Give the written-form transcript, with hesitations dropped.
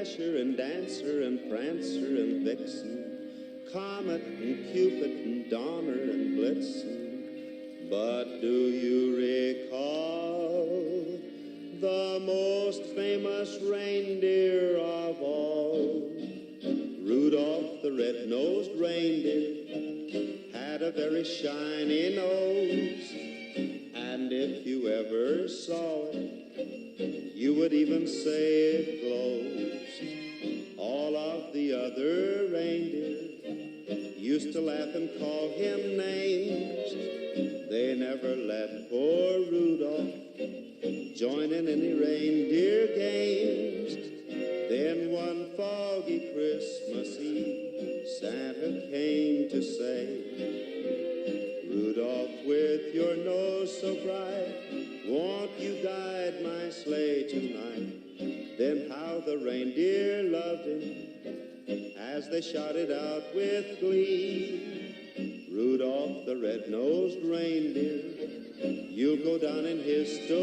Dasher and Dancer and Prancer and Vixen, Comet and Cupid and Donner and Blitzen. But do you recall the most famous reindeer of all? Rudolph the red-nosed reindeer had a very shiny nose, and if you ever saw it, you would even say it glows. All of the other reindeer used to laugh and call him names. They never let poor Rudolph join in any reindeer games. Then one foggy Christmas Eve, Santa came to say, Rudolph, with your nose so bright, won't you guide my sleigh tonight? Then how the reindeer loved him as they shouted out with glee, Rudolph the red-nosed reindeer, you'll go down in history.